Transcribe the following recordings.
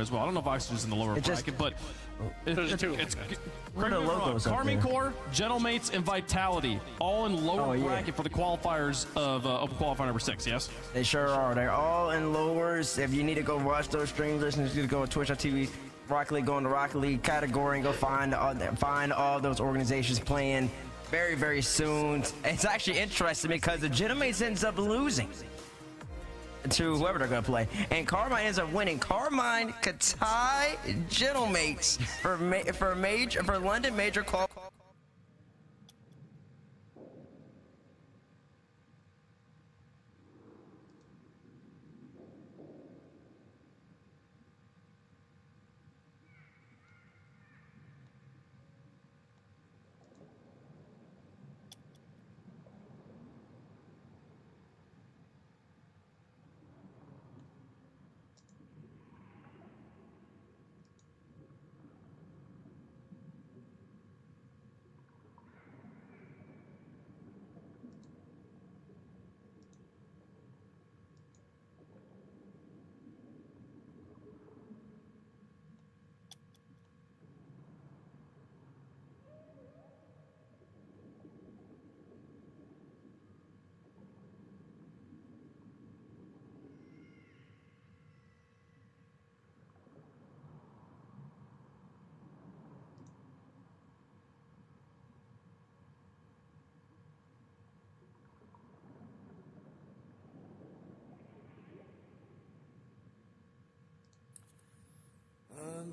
as well. I don't know if Oxygen's in the lower bracket, but there's two. It's Carmine Corps, Gentlemates, and Vitality, all in lower bracket for the qualifiers of qualifier number 6. Yes, they sure are. They're all in lowers. If you need to go watch those streams, listen, you go to Twitch.tv. Rocket League, go in the Rocket League category and go find all those organizations playing very, very soon. It's actually interesting because the Gentlemates ends up losing to whoever they're gonna play, and Carmine ends up winning. Carmine could tie Gentlemates for London Major call.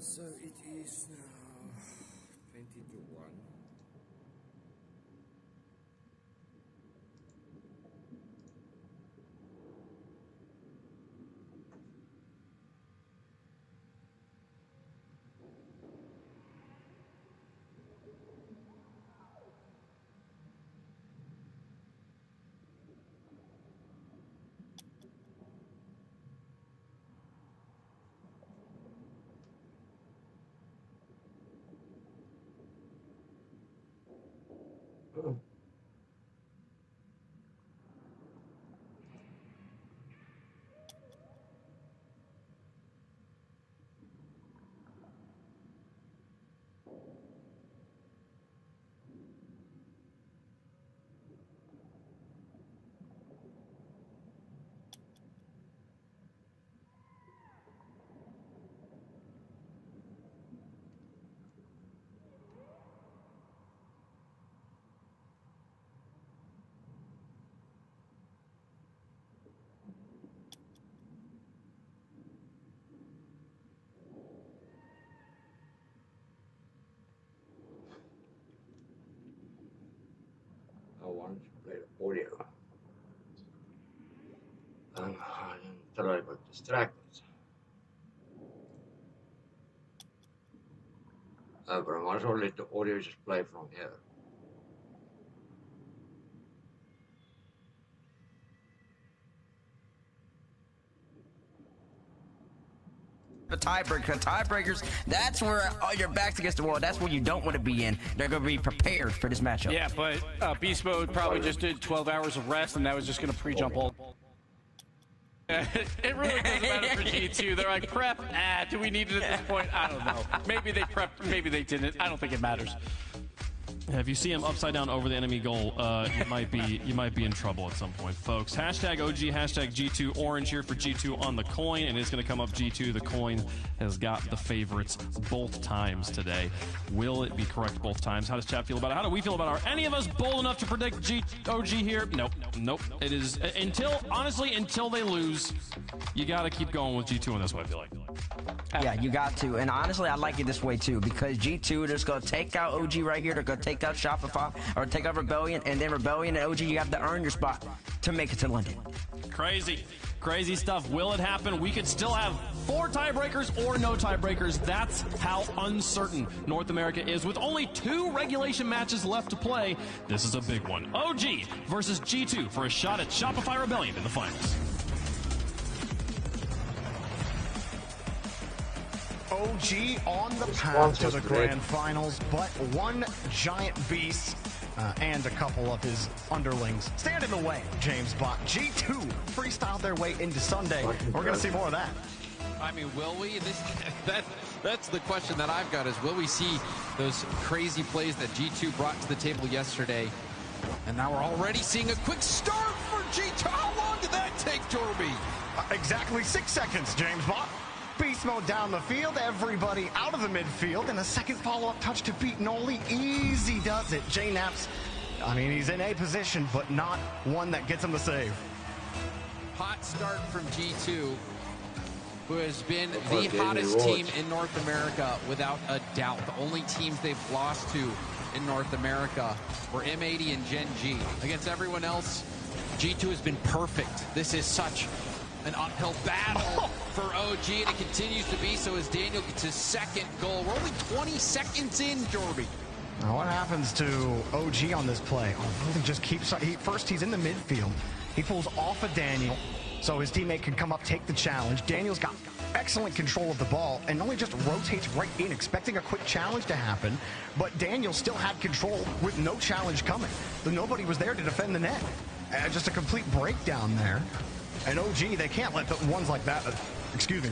So it is now 20 to 1. I want to play the audio. And until I got distracted. But I'm also let the audio just play from here. The tiebreakers, that's where your back's against the wall. That's where you don't want to be in. They're going to be prepared for this matchup. Yeah, but Beast Mode probably just did 12 hours of rest, and that was just going to pre-jump all. It really doesn't matter for G2. They're like, prep? Do we need it at this point? I don't know. Maybe they prepped, maybe they didn't. I don't think it matters. If you see him upside down over the enemy goal, you might be in trouble at some point, folks. Hashtag OG, hashtag G2 orange here for G2 on the coin, and it's going to come up G2. The coin has got the favorites both times today. Will it be correct both times? How does chat feel about it? How do we feel about it? Are any of us bold enough to predict OG here? Nope. It is honestly until they lose, you got to keep going with G2 on this one, I feel like. Yeah, you got to. And honestly, I like it this way too, because G2, they're just going to take out OG right here. They're going to take out Shopify, or take out Rebellion, and then Rebellion and OG, you have to earn your spot to make it to London. Crazy stuff. Will it happen? We could still have 4 tiebreakers or no tiebreakers. That's how uncertain North America is. With only 2 regulation matches left to play, this is a big one. OG versus G2 for a shot at Shopify Rebellion in the finals. OG on the path to the grand finals, but one giant beast and a couple of his underlings stand in the way. James Bot, G2 freestyled their way into Sunday. We're going to see more of that. I mean, will we? That's the question that I've got is, will we see those crazy plays that G2 brought to the table yesterday? And now we're already seeing a quick start for G2. How long did that take, Jorby? Exactly 6 seconds, James Bond. Beast mode down the field, everybody out of the midfield, and a second follow-up touch to beat Noli. Easy does it. JKnaps, I mean, he's in a position, but not one that gets him the save. Hot start from G2, who has been the hottest team in North America without a doubt. The only teams they've lost to in North America were M80 and Gen G. Against everyone else, G2 has been perfect. This is such an uphill battle for OG, and it continues to be so as Daniel gets his second goal. We're only 20 seconds in, Jorby. Now what happens to OG on this play? Oh, he just keeps, first he's in the midfield. He pulls off of Daniel, so his teammate can come up, take the challenge. Daniel's got excellent control of the ball and only just rotates right in, expecting a quick challenge to happen. But Daniel still had control with no challenge coming. Nobody was there to defend the net. Just a complete breakdown there. And OG, they can't let ones like that,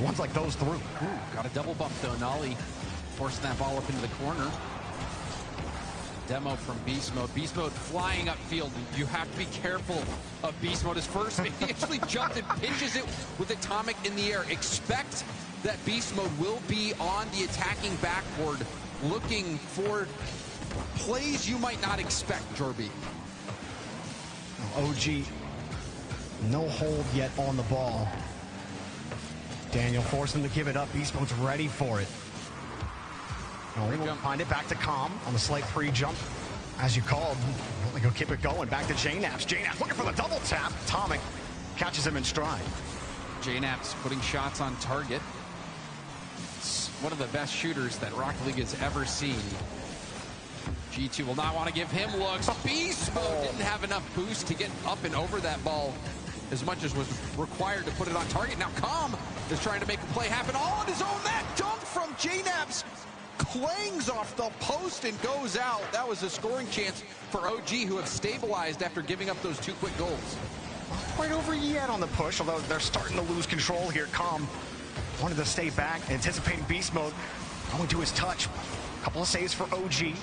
ones like those through. Ooh, got a double bump though. Nolly forcing that ball up into the corner. Demo from Beast Mode. Beast Mode flying upfield. You have to be careful of Beast Mode. His first, he actually jumped and pitches it with Atomic in the air. Expect that Beast Mode will be on the attacking backboard, looking for plays you might not expect, Jorby. OG, no hold yet on the ball. Daniel forced him to give it up. Beast Mode's ready for it. We'll find it back to Calm on the slight pre-jump, as you called. We'll go keep it going. Back to JKnaps. JKnaps looking for the double tap. Atomic catches him in stride. JKnaps putting shots on target. It's one of the best shooters that Rocket League has ever seen. G2 will not want to give him looks. Beast Mode didn't have enough boost to get up and over that ball as much as was required to put it on target. Now Calm is trying to make a play happen all on his own. That dunk from JKnaps clangs off the post and goes out. That was a scoring chance for OG, who have stabilized after giving up those 2 quick goals. Not quite over yet on the push, although they're starting to lose control here. Calm wanted to stay back, anticipating Beast Mode. Going to his touch. A couple of saves for OG.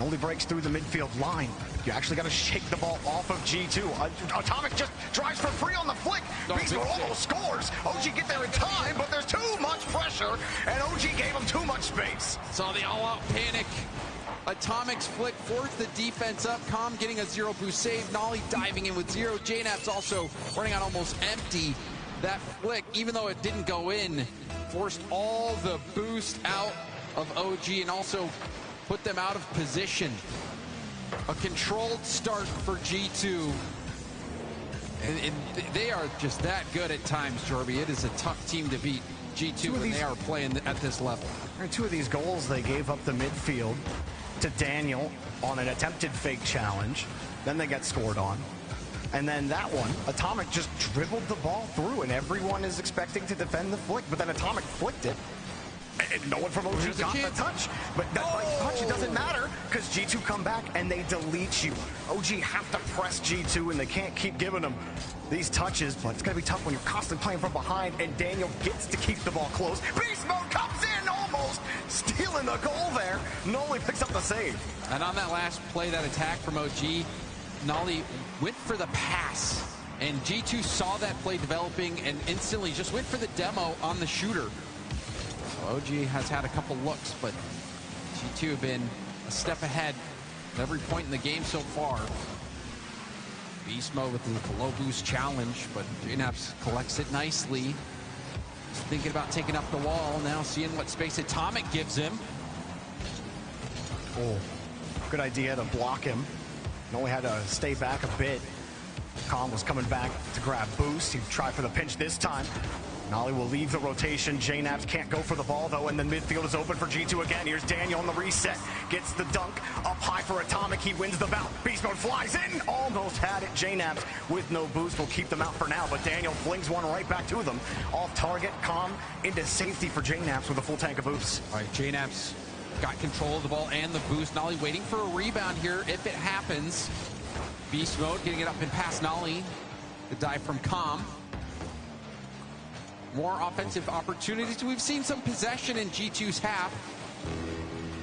Only breaks through the midfield line. You actually got to shake the ball off of G2. Atomic just drives for free on the flick. Beast Mode almost scores. OG get there in time, but there's too much pressure, and OG gave him too much space. Saw the all-out panic. Atomic's flick forced the defense up. Calm getting a 0 boost save. Nolly diving in with 0. JKnaps also running on almost empty. That flick, even though it didn't go in, forced all the boost out of OG and also put them out of position. A controlled start for G2. And they are just that good at times, Jorby. It is a tough team to beat G2 when they are playing at this level. 2 of these goals, they gave up the midfield to Daniel on an attempted fake challenge. Then they got scored on. And then that one, Atomic just dribbled the ball through, and everyone is expecting to defend the flick, but then Atomic flicked it. And no one from OG got the touch. But that touch, it doesn't matter, because G2 come back and they delete you. OG have to press G2, and they can't keep giving them these touches, but it's going to be tough when you're constantly playing from behind, and Daniel gets to keep the ball close. Beast Mode comes in, almost stealing the goal there. Noli picks up the save. And on that last play, that attack from OG, Nolly went for the pass, and G2 saw that play developing and instantly just went for the demo on the shooter. So OG has had a couple looks, but G2 have been a step ahead at every point in the game so far. Beast Mode with the low boost challenge, but JKnaps collects it nicely. He's thinking about taking up the wall, now seeing what space Atomic gives him. Oh, good idea to block him. Only had to stay back a bit. Calm was coming back to grab boost. He tried for the pinch this time. Nolly will leave the rotation. JKnaps can't go for the ball, though, and then midfield is open for G2 again. Here's Daniel on the reset. Gets the dunk. Up high for Atomic. He wins the bout. Beast Mode flies in. Almost had it. JKnaps with no boost will keep them out for now, but Daniel flings one right back to them. Off target. Calm into safety for JKnaps with a full tank of boost. All right, JKnaps got control of the ball and the boost. Nolly waiting for a rebound here if it happens. Beast Mode getting it up and past Nolly. The dive from Calm. more offensive opportunities. We've seen some possession in G2's half.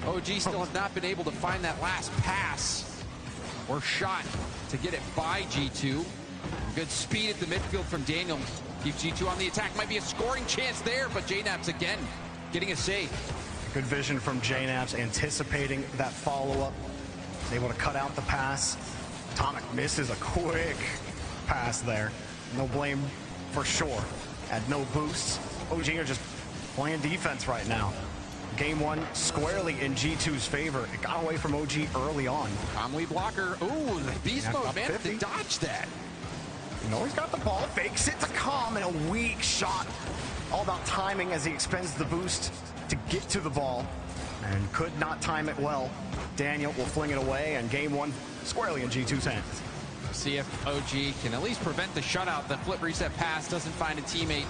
OG still has not been able to find that last pass or shot to get it by G2. Good speed at the midfield from Daniel. Keeps G2 on the attack. Might be a scoring chance there, but JNaps again getting a save. Good vision from JNaps, anticipating that follow-up. Able to cut out the pass. Atomic misses a quick pass there. No blame for sure. Had no boosts. OG are just playing defense right now. Game one squarely in G2's favor. It got away from OG early on. Comley blocker. Ooh, the beast mode managed to dodge that. You know, he's got the ball, fakes it to Com, and a weak shot. All about timing as he expends the boost to get to the ball, and could not time it well. Daniel will fling it away, and game one squarely in G2's hands. See if OG can at least prevent the shutout. The flip reset pass doesn't find a teammate.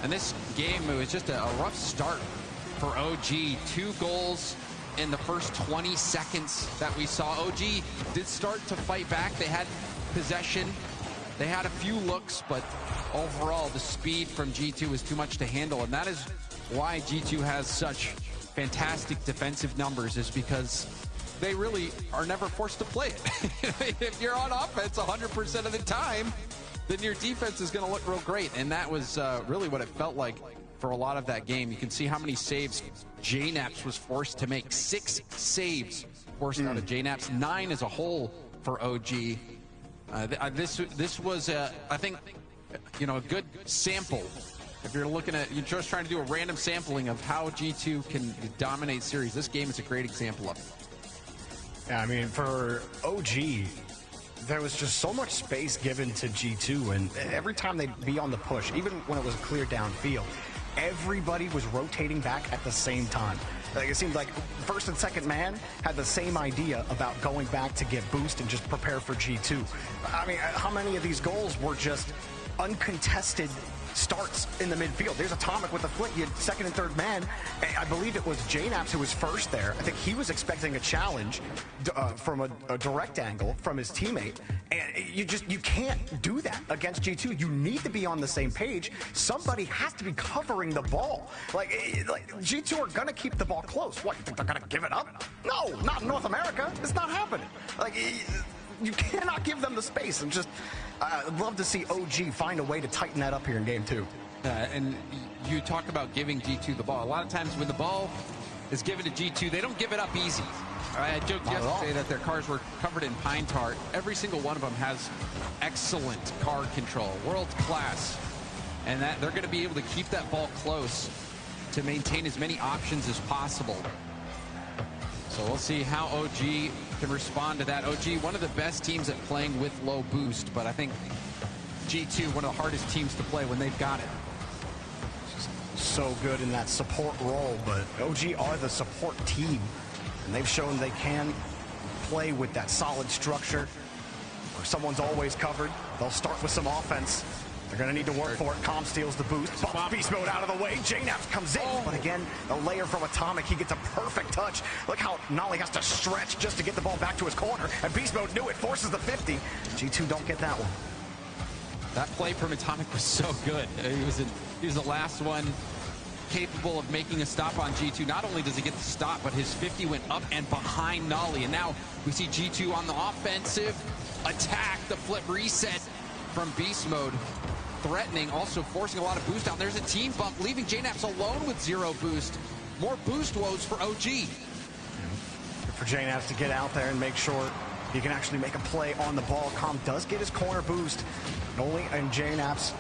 And this game, it was just a rough start for OG. 2 goals in the first 20 seconds that we saw. OG did start to fight back. They had possession. They had a few looks, but overall the speed from G2 was too much to handle. And that is why G2 has such fantastic defensive numbers, is because they really are never forced to play it. If you're on offense 100% of the time, then your defense is going to look real great. And that was really what it felt like for a lot of that game. You can see how many saves JNaps was forced to make. 6 saves forced out of JNaps, 9 as a whole for OG. This was, I think, you know, a good sample. If you're looking at, you're just trying to do a random sampling of how G2 can dominate series, this game is a great example of it. Yeah, I mean, for OG, there was just so much space given to G2, and every time they'd be on the push, even when it was clear downfield, everybody was rotating back at the same time. Like, it seemed like first and second man had the same idea about going back to get boost and just prepare for G2. I mean, how many of these goals were just uncontested starts in the midfield? There's Atomic with a flick. You had second and third man. I believe it was JNaps who was first there. I think he was expecting a challenge from a direct angle from his teammate. And you can't do that against G2. You need to be on the same page. Somebody has to be covering the ball. Like G2 are going to keep the ball close. What, you think they're going to give it up? No, not in North America. It's not happening. Like, you cannot give them the space. And just, I'd love to see OG find a way to tighten that up here in game 2. And you talk about giving G2 the ball. A lot of times when the ball is given to G2, they don't give it up easy. I joked yesterday that their cars were covered in pine tar. Every single one of them has excellent car control, world class. And that they're going to be able to keep that ball close to maintain as many options as possible. So we'll see how OG can respond to that. OG, one of the best teams at playing with low boost, but I think G2, one of the hardest teams to play when they've got it. So good in that support role, but OG are the support team, and they've shown they can play with that solid structure where someone's always covered. They'll start with some offense. They're going to need to work for it. Com steals the boost. Beast mode out of the way. JNaps comes in. But again, a layer from Atomic. He gets a perfect touch. Look how Nolly has to stretch just to get the ball back to his corner. And Beast mode knew it. Forces the 50. G2 don't get that one. That play from Atomic was so good. He was the last one capable of making a stop on G2. Not only does he get the stop, but his 50 went up and behind Nolly. And now we see G2 on the offensive attack. The flip reset from Beast mode. Threatening, also forcing a lot of boost down. There's a team bump, leaving JNaps alone with 0 boost. More boost woes for OG. Good for JNaps to get out there and make sure he can actually make a play on the ball. Com does get his corner boost. Noli and JNaps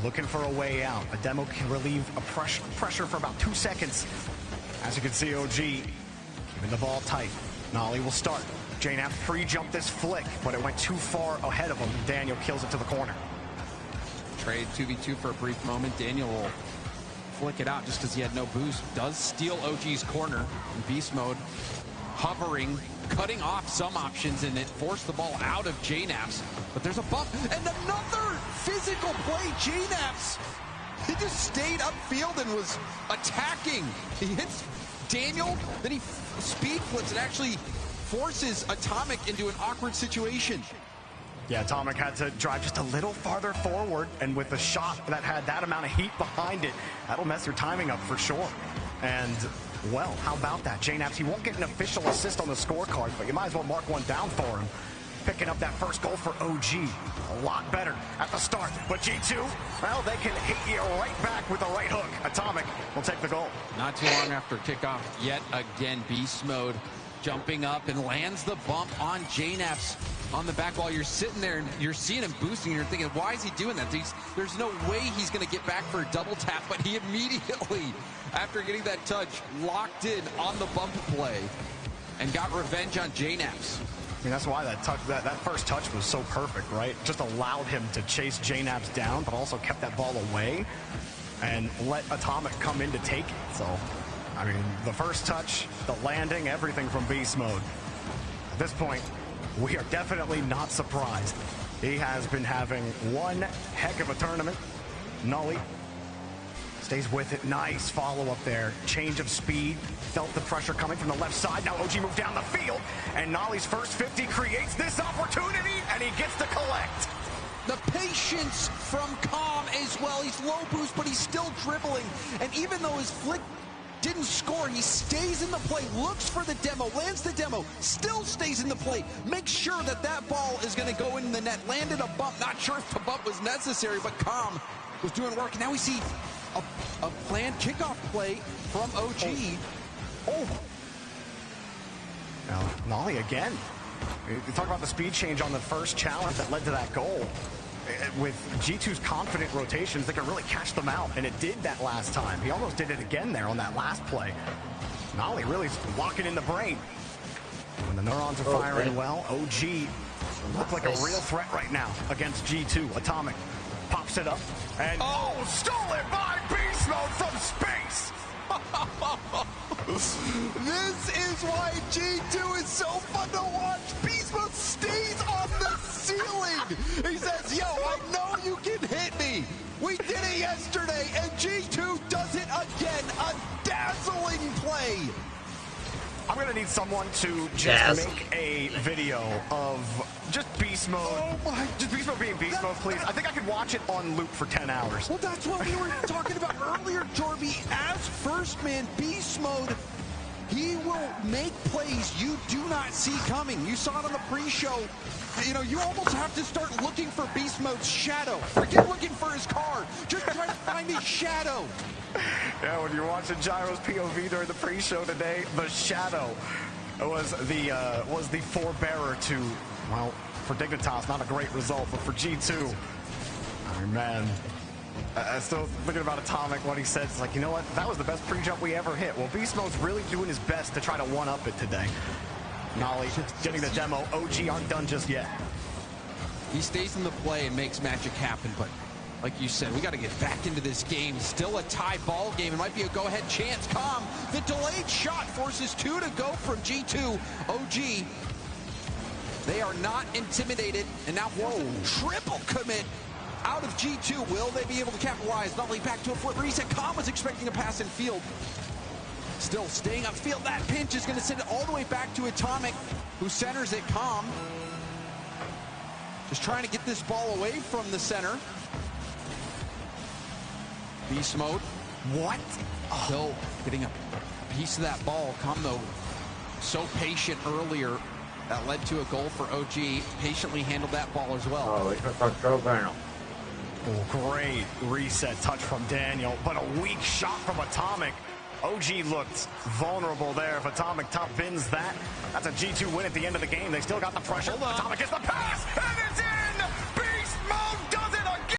looking for a way out. A demo can relieve a pressure for about 2 seconds. As you can see, OG keeping the ball tight. Nolly will start. JNaps pre-jumped this flick, but it went too far ahead of him. Daniel kills it to the corner. Trade 2v2 for a brief moment. Daniel will flick it out just because he had no boost. Does steal OG's corner in beast mode. Hovering, cutting off some options, and it forced the ball out of JNaps. But there's a bump, and another physical play. JNaps, he just stayed upfield and was attacking. He hits Daniel, then he speed flips and actually forces Atomic into an awkward situation. Yeah, Atomic had to drive just a little farther forward, and with a shot that had that amount of heat behind it, that'll mess your timing up for sure. And, well, how about that? JNaps, he won't get an official assist on the scorecard, but you might as well mark one down for him. Picking up that first goal for OG. A lot better at the start. But G2, well, they can hit you right back with the right hook. Atomic will take the goal. Not too long after kickoff, yet again, beast mode jumping up and lands the bump on JNaps on the back wall. You're sitting there and you're seeing him boosting. You're thinking, why is he doing that? There's no way he's going to get back for a double tap, but he immediately, after getting that touch, locked in on the bump play and got revenge on JNaps. I mean, that's why that first touch was so perfect, right? Just allowed him to chase JNaps down, but also kept that ball away and let Atomic come in to take it. So, I mean, the first touch, the landing, everything from beast mode. At this point, we are definitely not surprised. He has been having one heck of a tournament. Nolly stays with it. Nice follow-up there. Change of speed. Felt the pressure coming from the left side. Now OG moved down the field, and Nolly's first 50 creates this opportunity, and he gets to collect. The patience from Calm as well. He's low boost, but he's still dribbling. And even though his flick didn't score, he stays in the play, looks for the demo, lands the demo, still stays in the play, makes sure that that ball is going to go in the net. Landed a bump. Not sure if the bump was necessary, but Calm was doing work. And now we see a planned kickoff play from OG. Oh. Now, Nolly again. You talk about the speed change on the first challenge that led to that goal. With G2's confident rotations, they can really catch them out, and it did that last time. He almost did it again there on that last play. Nolly really locking in the brain. When the neurons are firing well, OG look like a real threat right now against G2. Atomic pops it up, and stolen by Beast Mode from space! This is why G2 is so fun to watch. Beast Mode stays on the ceiling. He says, yo, I know you can hit me. We did it yesterday, and G2 does it again. A dazzling play. I'm going to need someone to just make a video of just Beast Mode. Just Beast Mode being Beast Mode, please. I think I could watch it on loop for 10 hours. Well, that's what we were talking about earlier, Jorby. As first man Beast Mode, he will make plays you do not see coming. You saw it on the pre-show. You know, you almost have to start looking for Beast Mode's shadow. Forget looking for his car. Just try to find his shadow. Yeah, when you're watching Gyro's POV during the pre-show today, the shadow was the forebearer to, well, for Dignitas, not a great result, but for G2, I mean, man, I'm still thinking about Atomic, what he said. It's like, you know what, that was the best pre-jump we ever hit. Well, Beast Mode's really doing his best to try to one-up it today. Nolly getting the demo. OG aren't done just yet. He stays in the play and makes magic happen, but like you said, we got to get back into this game. Still a tie ball game. It might be a go-ahead chance. Calm, the delayed shot forces two to go from G2. OG, they are not intimidated. And now, triple commit out of G2. Will they be able to capitalize? Nolly back to a foot reset. Calm was expecting a pass in field. Still staying upfield. That pinch is going to send it all the way back to Atomic, who centers it. Calm just trying to get this ball away from the center. Beast Mode. What? Still getting a piece of that ball. Calm, though, so patient earlier. That led to a goal for OG. Patiently handled that ball as well. Oh, it's a control panel. Oh, great reset touch from Daniel, but a weak shot from Atomic. OG looked vulnerable there. If Atomic top bins that, that's a G2 win at the end of the game. They still got the pressure. Atomic gets the pass, and